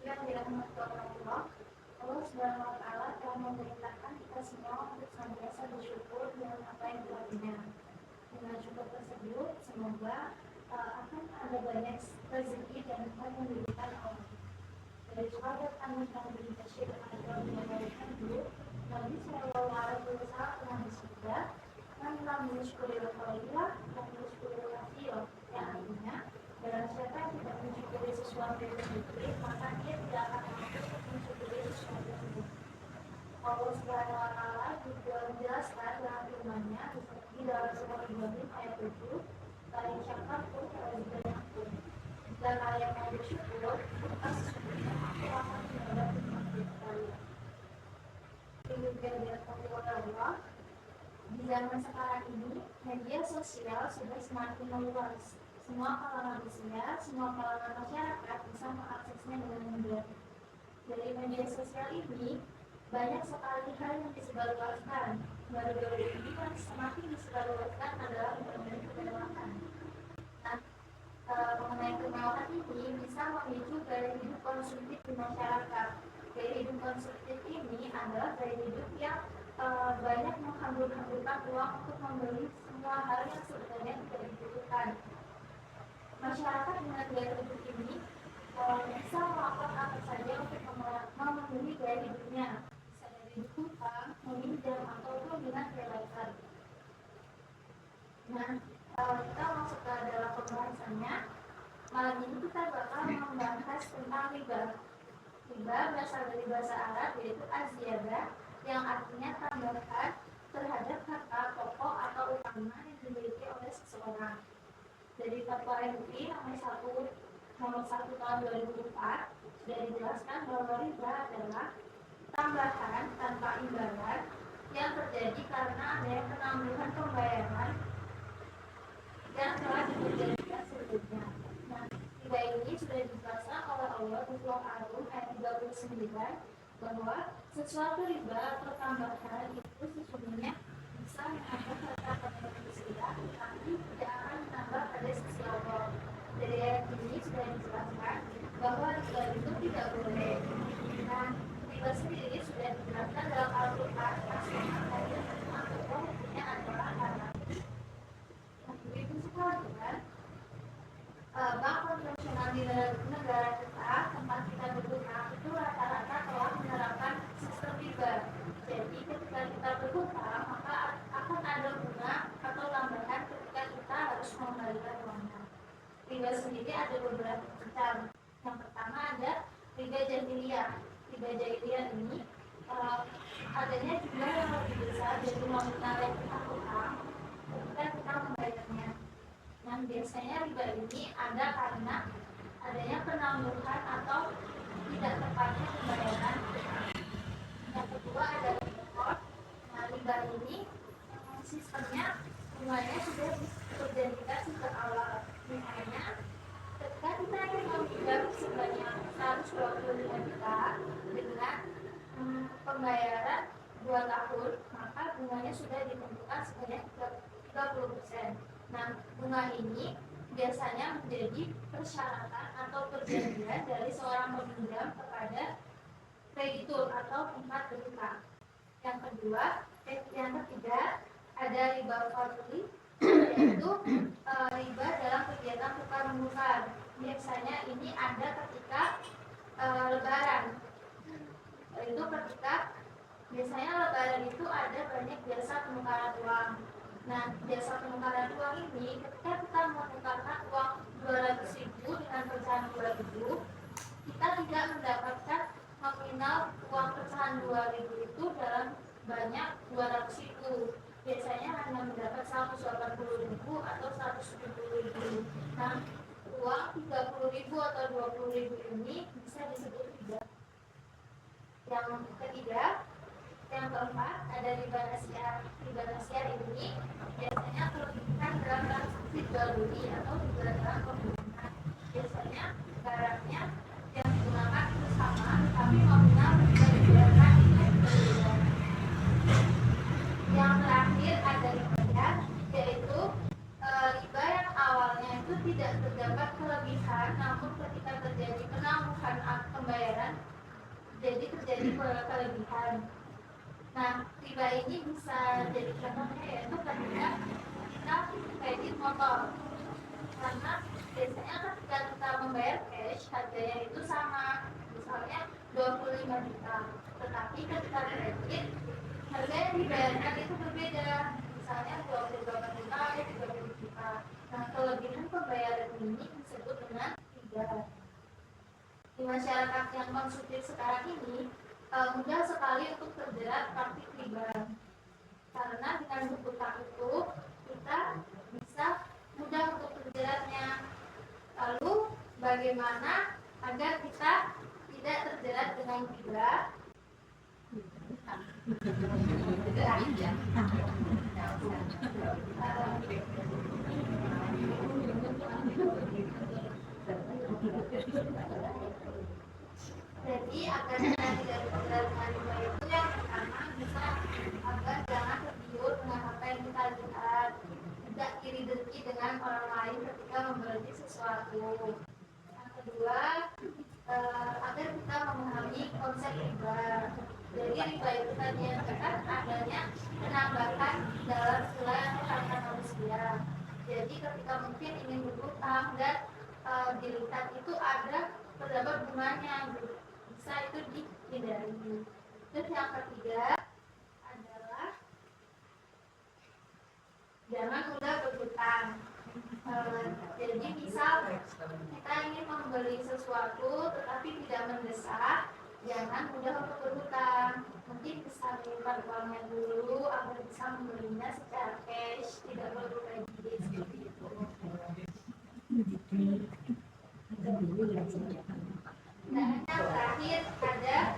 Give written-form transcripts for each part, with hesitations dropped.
Yang dirahmati Allah Subhanahu wa Ta'ala telah memerintahkan kita semua untuk senantiasa bersyukur dengan apa yang Tuhan. Dengan syukur tersebut, semoga akan ada banyak rezeki dan Tuhan yang diberikan Allah. Dari sahabat kami bin Bashir mengatakan dulu, Nabi Shallallahu Alaihi Wasallam telah bersabda, "Man lam yushkuril khalila, lam yushkuril katsira." Yang artinya, barang siapa yang tidak mensyukuri sesuatu yang sedikit, maka dia tidak akan mampu mensyukuri sesuatu tersebut. Allah Subhanahu wa Ta'ala juga menjelaskan dalam firman-Nya seperti dalam surah Ibrahim ayat 7, "Lain syakartum fa'azidannakum." Dan kalian mau bersyukur, maka sesungguhnya aku akan menambah nikmat kalian. Di zaman sekarang ini, media sosial sudah semakin meluas. Semua kalangan usia, semua kalangan masyarakat bisa mengaksesnya dengan mudah. Dari media sosial ini, banyak sekali hal yang disebarluaskan. Baru-baru ini yang semakin disebarluaskan adalah mengenai kemewahan. Nah, mengenai kemewahan ini bisa memicu gaya hidup konsumtif di masyarakat. Gaya hidup konsumtif ini adalah gaya hidup yang banyak menghambur-hamburkan uang untuk membeli semua hal yang sebenarnya tidak dibutuhkan. Masyarakat dengan gaya hidup ini bisa melakukan apa saja untuk memenuhi gaya hidupnya. Bisa dari hutang, meminjam, ataupun dengan lelang. Nah, kita masuk ke dalam pembahasannya. Malam ini kita bakal membahas tentang riba. Riba berasal dari bahasa Arab yaitu az-ziyadah, yang artinya tambahan terhadap harta pokok atau utama yang dimiliki oleh seseorang. Dari Fatwa MUI nomor 1 tahun 2004 sudah dijelaskan bahwa riba adalah tambahan tanpa imbalan yang terjadi karena adanya penangguhan pembayaran yang telah diperjanjikan sebelumnya. Nah, riba ini sudah dijelaskan oleh Allah di surah Ar-Rum ayat 39 bahwa sesuatu riba atau tambahan itu sesungguhnya bisa menambah harta pada manusia, tapi tidak akan menambah pada sisi Allah. Dari ayat ini sudah dijelaskan bahwa riba itu tidak boleh. Nah, riba sendiri sudah dijelaskan dalam Al-Quran. Ayat Allah hukumnya adalah haram. Begitu sekalian, bank konvensional di negara kita, tempat kita berhutang, itu rata-rata telah menerapkan sistem riba. Jadi ketika kita berhutang, maka akan ada bunga atau tambahan ketika kita harus mengembalikan uangnya. Riba sendiri ada beberapa macam. Yang pertama ada riba jahiliyah. Riba jahiliyah ini adanya jumlah yang lebih besar dari nominal yang kita hutang ketika kita membayarnya. Nah, biasanya riba ini ada karena adanya penangguhan atau tidak tepatnya pembayaran. Yang kedua ada riba. Nah, riba ini sistemnya bunganya sudah diperjanjikan sejak awal. Misalnya, ketika kita ingin membayar sebanyak 125 juta dengan pembayaran 2 tahun, maka bunganya sudah ditentukan sebanyak 30%. Nah, bunga ini biasanya menjadi persyaratan atau perjanjian dari seorang peminjam kepada kreditur atau pihak berhutang. Yang ketiga ada riba fadli, yaitu riba dalam kegiatan tukar menukar. Biasanya ini ada ketika lebaran. Itu ketika biasanya lebaran itu ada banyak jasa penukaran uang. Nah, jasa penukaran uang ini ketika kita menukarkan uang 200.000 dengan pecahan 2.000, kita tidak mendapatkan nominal uang pecahan 2.000 itu dalam banyak 200.000, biasanya hanya mendapat 180.000 atau 170.000. Nah, uang 30.000 atau 20.000 ini bisa disebut riba. Yang ketiga, yang keempat ada riba nasiah. Riba nasiah ini biasanya terlibat dalam transaksi jual beli atau juga dalam pembelian. Biasanya barangnya yang digunakan itu sama, tapi nominal berbeda. Yang terakhir ada riba, yaitu riba yang awalnya itu tidak terdapat kelebihan, namun ketika terjadi penangguhan pembayaran jadi terjadi kelebihan. Nah, riba ini bisa jadi contohnya yaitu ketika kita kredit motor, karena biasanya ketika kita membayar cash harganya itu sama, misalnya 25 juta, tetapi ketika kredit harga yang dibayarkan itu berbeda, misalnya 28 juta, 30 juta. Nah, kelebihan pembayaran ini disebut dengan riba. Di masyarakat yang konsumtif sekarang ini mudah sekali untuk terjerat praktik riba, karena dengan berhutang itu kita bisa mudah untuk terjeratnya. Lalu bagaimana agar kita tidak terjerat dengan riba? Jadi agar kita tidak terjerat dengan riba itu, yang pertama bisa agar jangan tergiur dengan apa yang kita lihat, tidak iri dengki dengan orang lain ketika membeli sesuatu. Yang kedua, agar kita memahami konsep riba. Jadi riba itu tadi yang katakan adanya penambahan dalam nilai harta manusia. Jadi ketika mungkin ingin berhutang dan dilihat itu ada terdapat bunganya, bisa itu dihindari. Terus yang ketiga adalah jangan mudah berhutang. Jadi misal kita ingin membeli sesuatu tetapi tidak mendesak, jangan mudah untuk berhutang. Mungkin bisa menyimpan uangnya dulu agar bisa membelinya secara cash, tidak perlu kredit seperti itu. Nah, yang terakhir ada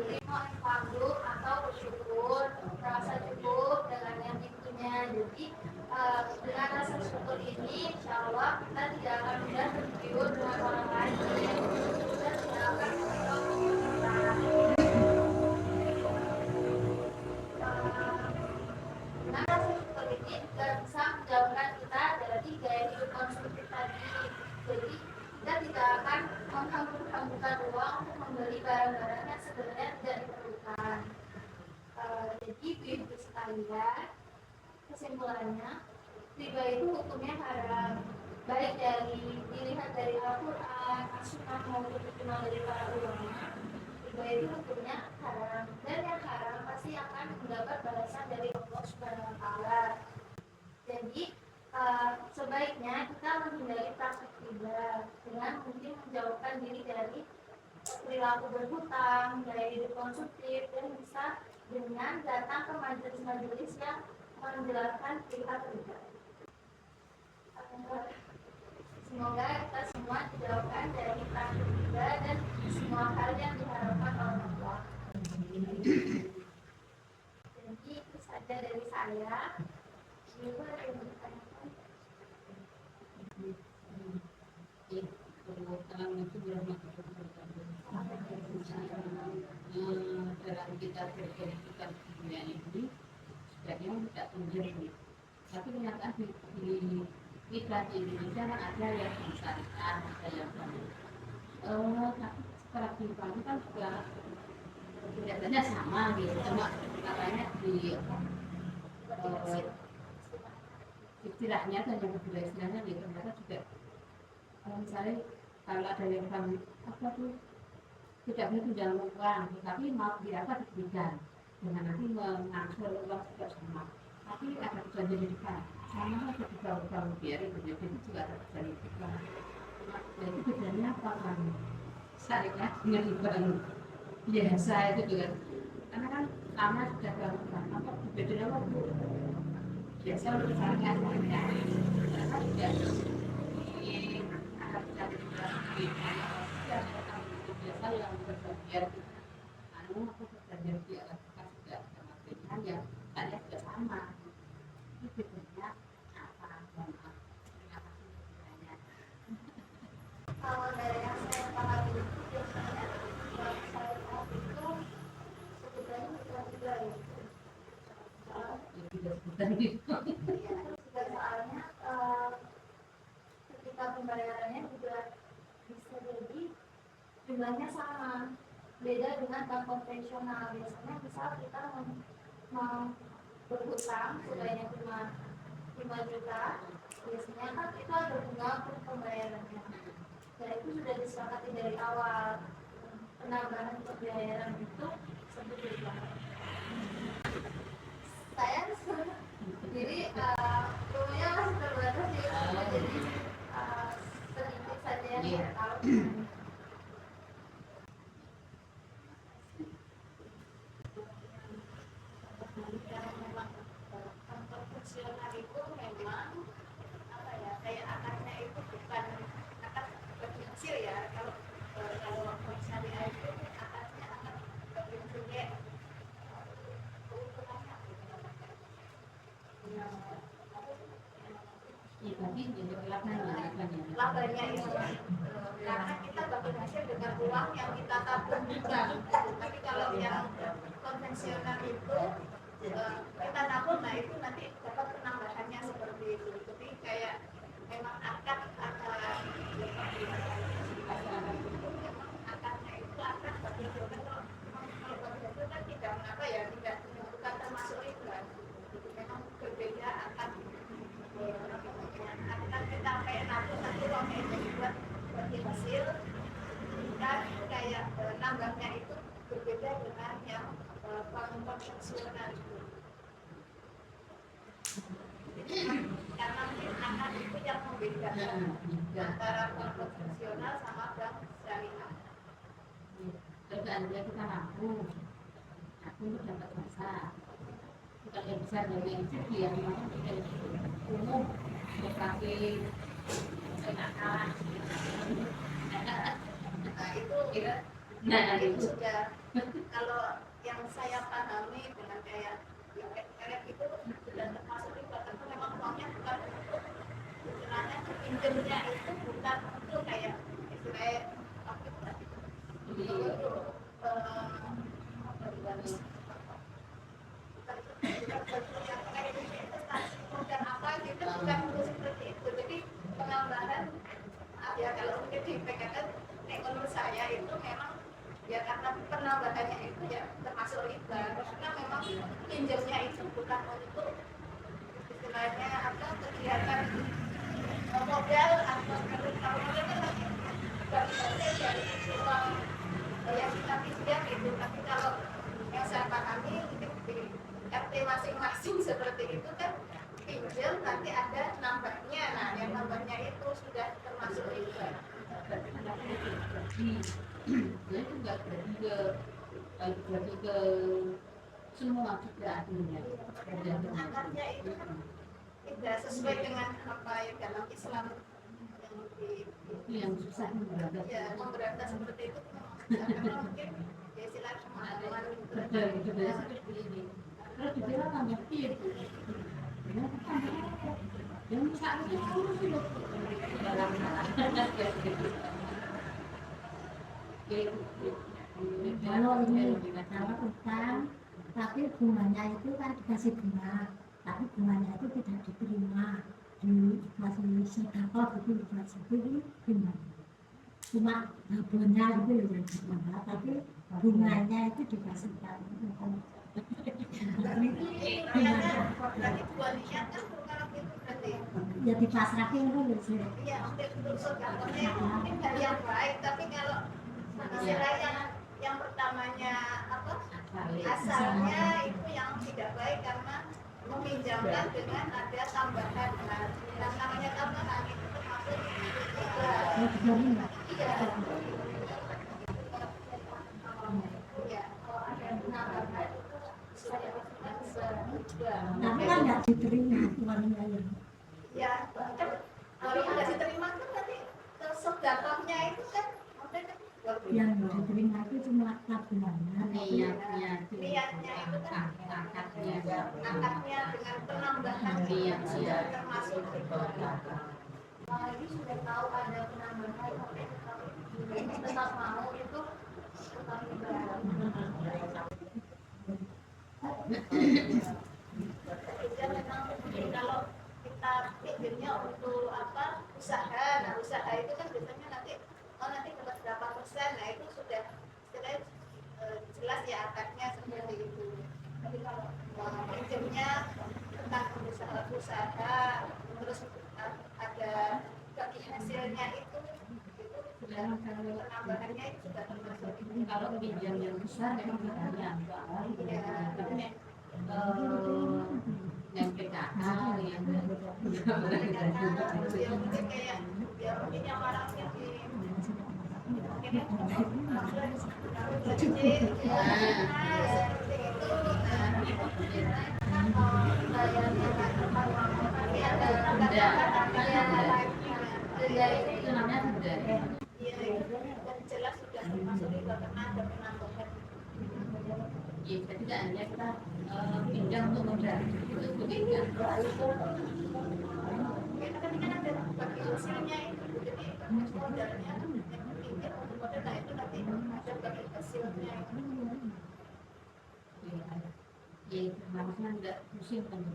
limo infaqdu atau bersyukur, rasa cukup dengan yang dipunya. Jadi dengan rasa syukur ini, insya Allah kita tidak akan mudah tergiur dengan orang lain. Kita tidak akan dengan rasa syukur ini juga bisa menjauhkan kita dari gaya hidup konsumtif tadi. Jadi kita tidak akan menghambur-hamburkan uang untuk membeli barang-barang yang sebenarnya tidak diperlukan. Jadi ibu sekalian, kesimpulannya riba itu hukumnya haram, baik dilihat dari Al-Quran, As-Sunnah maupun ijma dari para ulama. Riba itu hukumnya haram, dan yang haram pasti akan mendapat balasan dari Allah Subhanahu Wa Taala. Jadi sebaiknya kita menghindari praktik riba dengan mungkin menjauhkan diri dari perilaku berhutang, gaya hidup konsumtif, dan bisa dengan datang ke majelis-majelis yang menjelaskan pihak riba. Semoga kita semua dijauhkan dari praktik riba dan semua hal yang diharapkan oleh Allah. Jadi itu saja dari saya. Ibu ada yang ditanyakan? Dalam kita berkehidupan di dunia ini sebaiknya tidak menjadi, tapi kenyataan di iklan di Indonesia kan ada yang syariah, ada yang tapi secara kehidupan kan juga kelihatannya sama gitu, cuma katanya di istilahnya dan yang kedua istilahnya gitu, ternyata juga misalnya kalau ada yang bilang apa tuh tidak boleh pinjam uang, tapi mau didapat diberikan dengan nanti mengangsur uang juga sama, tapi ada perjanjian nikah sama ketika utang biar itu juga ada perjanjian nikah. Jadi bedanya apa kan? Syariah dengan riba biasa itu juga, karena kan karena sudah gangguan apa berbeda waktu biasa misalnya saya karena tidak di ada biasa yang berbagian anu aku berbagian di alat bekas juga sama dengan yang saya sudah sama itu bedanya apa dan terima kasih bedanya Kalau dari yang saya pahami itu biasanya saya itu sebetulnya bukan juga ya. tidak sebutan gitu Iya, juga soalnya ketika pembayarannya juga bisa jadi jumlahnya sama. Beda dengan bank konvensional. Biasanya misal kita mau berhutang sebanyak 5 juta, biasanya kan itu ada bunga untuk pembayarannya. Dan itu sudah disepakati dari awal. Penambahan pembayaran itu 1 juta. Saya jadi rumahnya masih terbatas jadi sedikit saja yang saya tahu. Yang memang konvensional itu memang apa ya, kayak akarnya itu bukan akar bagi hasil ya. Kalau syariah itu akarnya akar bagi hasilnya keuntungannya iya tapi jadi labanya itu karena kita bagi hasil dengan uang yang kita tabung juga. Tapi kalau yang konvensional itu kita tabung, nah itu nanti dapat penambahannya seperti itu. Jadi kayak memang akarnya itu akar bagi hasil. Kalau bagi hasil kan tidak mengapa ya, tidak bukan termasuk riba. Memang berbeda akar kita kayak nabung nanti uangnya itu dibuat bagi hasil, dan kayak nambahnya itu berbeda dengan yang bank konvensional itu. Karena mungkin akar itu yang membedakan antara bank konvensional sama bank syariah. terus seandainya kita nabung aku itu dapat masa bukan yang besar dari yang kecil ya memang kita umum sebagai kenakalan Nah itu sudah kalau yang saya pahami dengan kayak itu sudah termasuk riba karena memang uangnya bukan untuk istilahnya pinjemnya itu bukan untuk kayak istilahnya dan apa gitu bukan seperti itu. Jadi penambahan ya kalau mungkin di PKN menurut saya itu memang ya karena penambahannya itu ya termasuk riba karena memang pinjamnya itu bukan untuk istilahnya apa kegiatan modal atau kalau modal kan nanti bagiannya dari uang yang kita pinjam itu. Tapi kalau yang saya pahami mungkin di RT masing-masing seperti itu kan pinjam nanti ada nambahnya. Nah yang nambahnya itu sudah termasuk riba. dia juga berarti ke semua juga artinya Akarnya itu kan tidak sesuai dengan apa yang dalam Islam itu yang susah memberantas ya memberantas seperti itu karena mungkin ya istilah pemahaman itu dari seperti ini kalau dibilang tambah itu yang misalnya itu sudah dalam kalau utang tapi bunganya itu kan dikasih bunga, tapi bunganya itu tidak diterima, dikasih sedekah gitu, dikasih itu gimana? Cuma babonnya itu yang diterima, tapi bunganya itu dikasih tahu. berarti buat niat kan kalau itu berarti Ya dipasrahin dulu sih. iya untuk sodakohnya mungkin dari yang baik. Tapi kalau istilah yang pertamanya apa asalnya itu yang tidak baik karena meminjamkan dengan ada tambahan. Nah, yang namanya tambahan itu termasuk iya. Iya, kalau ada penambahan itu Tapi kan nggak diterima uangnya ya. Ya kan kalau nggak diterima kan nanti sedekahnya itu kan udah kan Yang diterima itu cuma tabungannya. niatnya niatnya itu kan akadnya akadnya dengan penambahan Iya. termasuk lagi sudah tahu ada penambahan tapi tetap mau itu tetap ya memang kalau kita pikirnya untuk apa usaha, nah usaha itu kan biasanya nanti nanti dapat berapa persen, nah itu sudah istilahnya jelas ya akadnya seperti itu. Tapi kalau pinjamnya tentang usaha terus ada bagi hasilnya itu sudah penambahannya itu sudah termasuk itu. kalau pinjam yang besar memang banyak tapi yang PKK yang Ya mungkin kayak ya mungkin yang orangnya di itu namanya denda. jelas sudah termasuk juga karena ada penambahan. Ya, jadi tidak hanya kita pinjam untuk modal itu begitu. Ya, tapi kan ada bagi hasilnya itu, jadi modalnya yang pinjam untuk modal, nah itu nanti ada bagi hasilnya. Ya, harusnya tidak pusing kan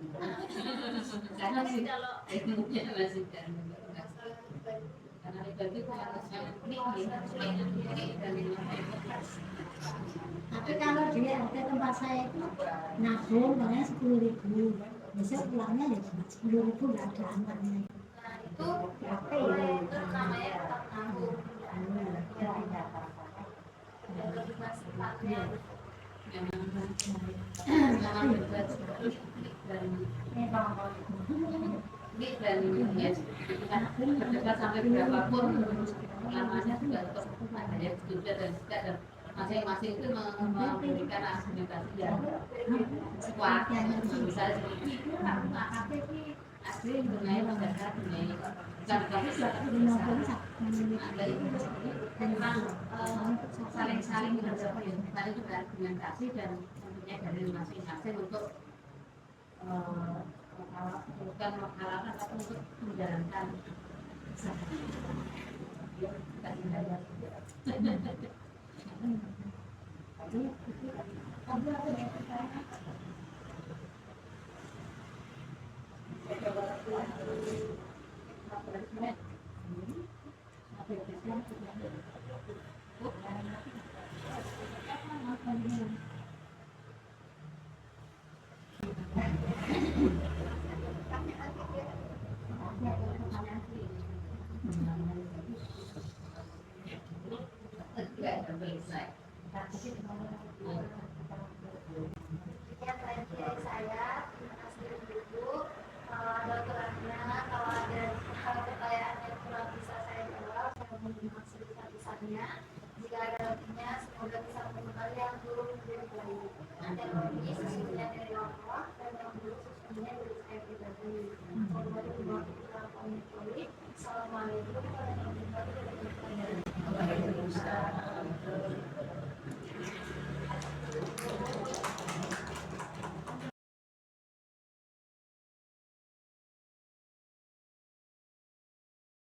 karena sih Kalau ilmunya masih kan masalah pribadi, karena itu harusnya ini dan Tapi kalau di RT tempat saya itu nabung katanya 10.000, besok pulangnya ya cuma 10.000 nggak ada amannya. nah itu itu namanya tetap nabung. Dan lebih sifatnya jangan berbuat seperti dan ini dan ya kita berdebat sampai berapapun lamanya juga tetap ada yang setuju dan tidak dan masing-masing itu memberikan argumentasi yang kuat misalnya seperti itu asli mengenai masyarakat mengenai tapi ada itu memang saling saling berargumentasi dan tentunya dari masing-masing untuk bukan menghalalkan tapi untuk menjalankan yang tadi saya kasih dulu kalau ada ukurannya, kalau ada pertanyaan yang kurang bisa saya jawab, saya mohon sebesar-besarnya. Jika ada lebihnya, semoga bisa mengenal yang belum menjadi baik. Yang lebih sesungguhnya dari Allah dan yang belum sesungguhnya dari saya pribadi. Assalamualaikum warahmatullahi wabarakatuh.